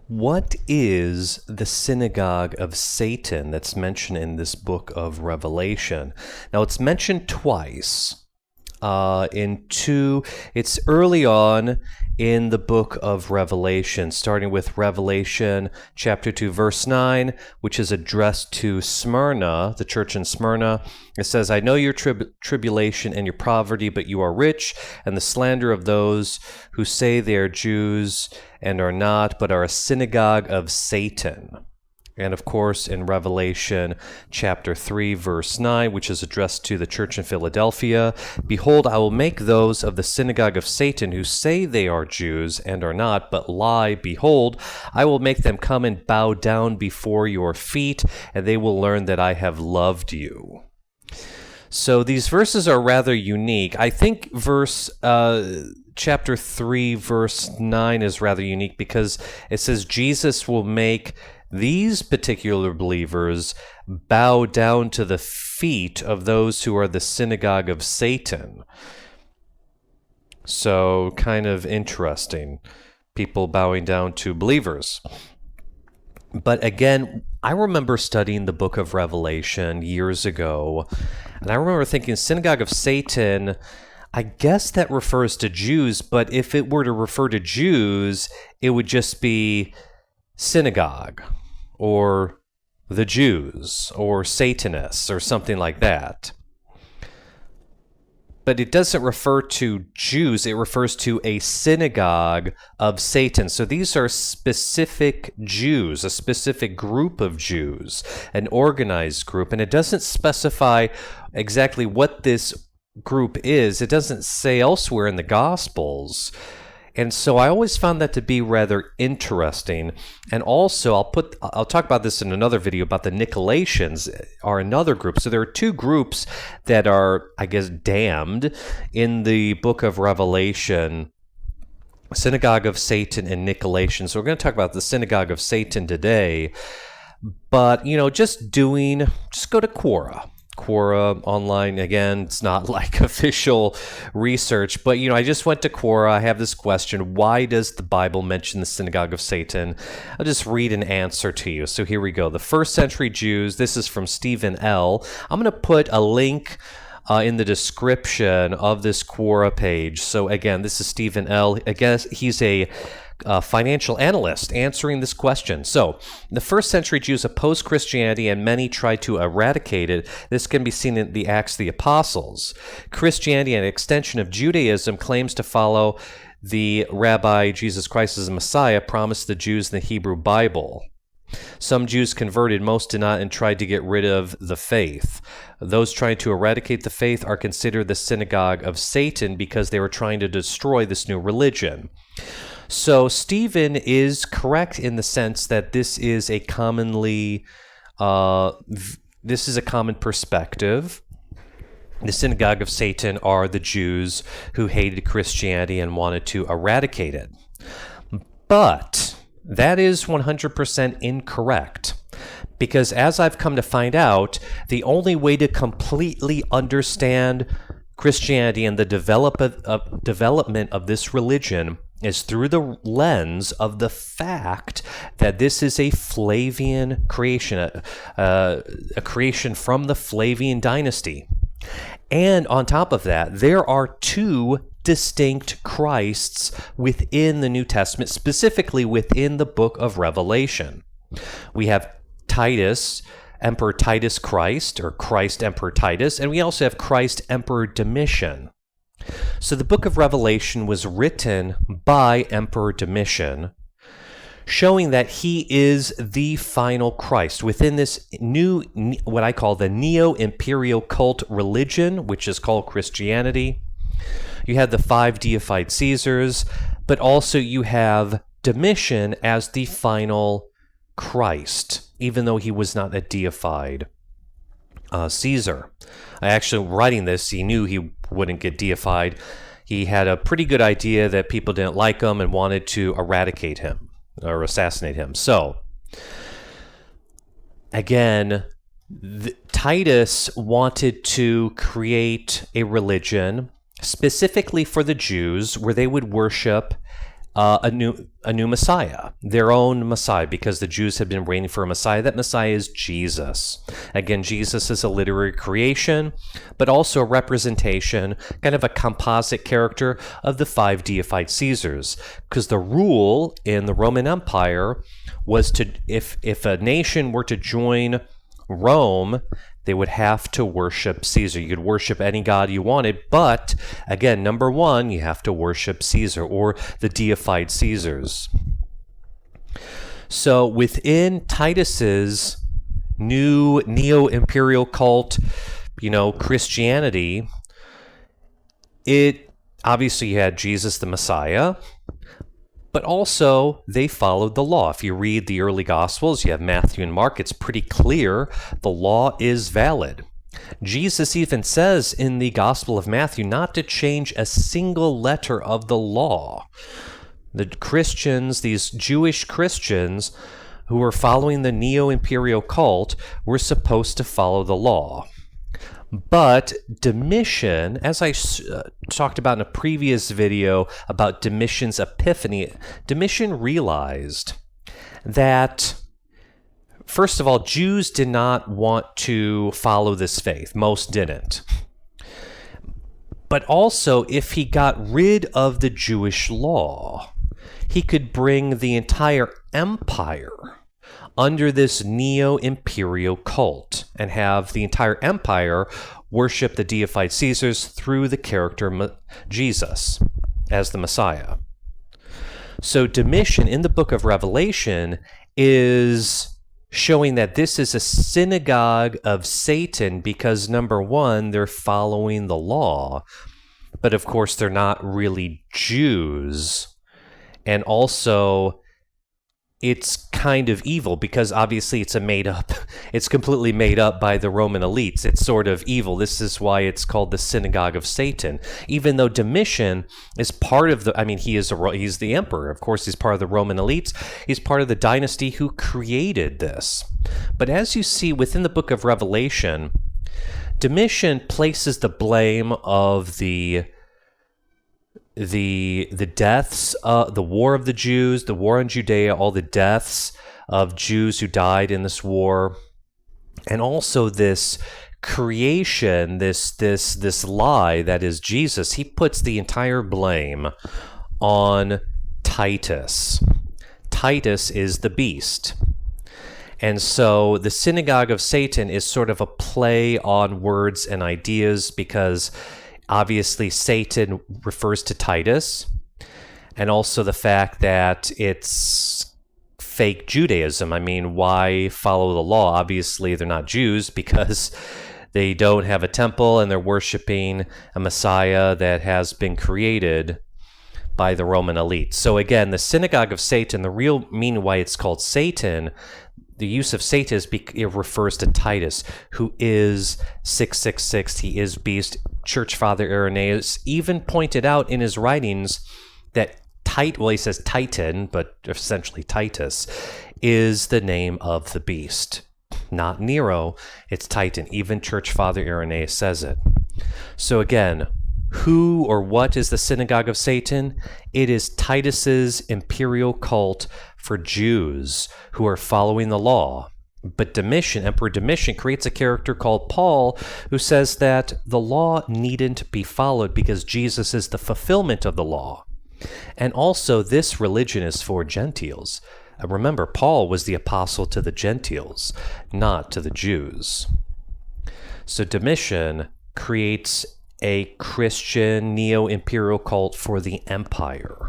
What is the Synagogue of Satan that's mentioned in this book of Revelation? Now, it's mentioned twice. It's early on in the book of Revelation, starting with Revelation chapter 2, verse 9, which is addressed to Smyrna, the church in Smyrna. It says, I know your tribulation and your poverty, but you are rich, and the slander of those who say they are Jews and are not, but are a synagogue of Satan. And of course, in Revelation chapter 3, verse 9, which is addressed to the church in Philadelphia, behold, I will make those of the synagogue of Satan who say they are Jews and are not, but lie. Behold, I will make them come and bow down before your feet, and they will learn that I have loved you. So these verses are rather unique. I think chapter 3, verse 9 is rather unique because it says Jesus will make these particular believers bow down to the feet of those who are the synagogue of Satan. So kind of interesting, people bowing down to believers. But again, I remember studying the book of Revelation years ago, and I remember thinking synagogue of Satan, I guess that refers to Jews, but if it were to refer to Jews, it would just be synagogue, or the Jews, or Satanists, or something like that. But it doesn't refer to Jews, it refers to a synagogue of Satan. So these are specific Jews, a specific group of Jews, an organized group, and it doesn't specify exactly what this group is. It doesn't say elsewhere in the Gospels. And so I always found that to be rather interesting. And also, I'll talk about this in another video about the Nicolaitans are another group. So there are two groups that are, I guess, damned in the book of Revelation, Synagogue of Satan and Nicolaitans. So we're going to talk about the Synagogue of Satan today. But, just go to Quora. Quora online, again, it's not like official research, but I just went to Quora. I have this question: why does the Bible mention the synagogue of Satan? I'll just read an answer to you. So here we go. The first century Jews, this is from Stephen L. I'm going to put a link in the description of this Quora page. So again, this is Stephen L. I guess he's a financial analyst answering this question. So, the first century Jews opposed Christianity and many tried to eradicate it. This can be seen in the Acts of the Apostles. Christianity, an extension of Judaism, claims to follow the Rabbi Jesus Christ as the Messiah promised the Jews in the Hebrew Bible. Some Jews converted, most did not, and tried to get rid of the faith. Those trying to eradicate the faith are considered the synagogue of Satan because they were trying to destroy this new religion. So Stephen is correct in the sense that this is a common perspective. The synagogue of Satan are the Jews who hated Christianity and wanted to eradicate it. But that is 100% incorrect, because as I've come to find out, the only way to completely understand Christianity and the development of this religion is through the lens of the fact that this is a Flavian creation, a creation from the Flavian dynasty. And on top of that, there are two distinct Christs within the New Testament, specifically within the book of Revelation. We have Titus, Emperor Titus Christ, or Christ Emperor Titus, and we also have Christ Emperor Domitian. So the book of Revelation was written by Emperor Domitian, showing that he is the final Christ within this new, what I call the Neo-Imperial cult religion, which is called Christianity. You have the 5 deified Caesars, but also you have Domitian as the final Christ, even though he was not a deified Caesar. Writing this, he knew he wouldn't get deified. He had a pretty good idea that people didn't like him and wanted to eradicate him or assassinate him. So, again, Titus wanted to create a religion specifically for the Jews where they would worship a new Messiah, their own Messiah, because the Jews had been waiting for a Messiah. That Messiah is Jesus. Again, Jesus is a literary creation, but also a representation, kind of a composite character of the 5 deified Caesars. Because the rule in the Roman Empire was to, if a nation were to join Rome, they would have to worship Caesar. You could worship any god you wanted, but again, number one, you have to worship Caesar or the deified Caesars. So within Titus's new Neo-Imperial cult, Christianity, it obviously had Jesus the Messiah, but also they followed the law. If you read the early Gospels, you have Matthew and Mark, it's pretty clear the law is valid. Jesus even says in the Gospel of Matthew not to change a single letter of the law. The Christians, these Jewish Christians who were following the Neo-Imperial cult, were supposed to follow the law. But Domitian, as I talked about in a previous video about Domitian's epiphany, Domitian realized that, first of all, Jews did not want to follow this faith. Most didn't. But also, if he got rid of the Jewish law, he could bring the entire empire under this Neo-Imperial cult and have the entire empire worship the deified Caesars through the character Jesus as the Messiah. So Domitian in the book of Revelation is showing that this is a synagogue of Satan because, number one, they're following the law, but of course they're not really Jews. And also, it's kind of evil because obviously it's completely made up by the Roman elites. It's sort of evil. This is why it's called the Synagogue of Satan. Even though Domitian is part of he's the emperor. Of course, he's part of the Roman elites. He's part of the dynasty who created this. But as you see within the book of Revelation, Domitian places the blame of the deaths, the war of the Jews, the war in Judea, all the deaths of Jews who died in this war, and also this creation, this lie that is Jesus. He puts the entire blame on Titus. Titus is the beast. And so the Synagogue of Satan is sort of a play on words and ideas because obviously, Satan refers to Titus, and also the fact that it's fake Judaism. Why follow the law? Obviously, they're not Jews because they don't have a temple and they're worshiping a Messiah that has been created by the Roman elite. So again, the Synagogue of Satan, the real meaning why it's called Satan, the use of Satan it refers to Titus, who is 666. He is beast. Church Father Irenaeus even pointed out in his writings that he says Titan, but essentially Titus, is the name of the beast. Not Nero, it's Titan. Even Church Father Irenaeus says it. So again, who or what is the Synagogue of Satan? It is Titus's imperial cult for Jews who are following the law. But Emperor Domitian creates a character called Paul who says that the law needn't be followed because Jesus is the fulfillment of the law. And also this religion is for Gentiles. Remember, Paul was the apostle to the Gentiles, not to the Jews. So Domitian creates a Christian neo-imperial cult for the empire.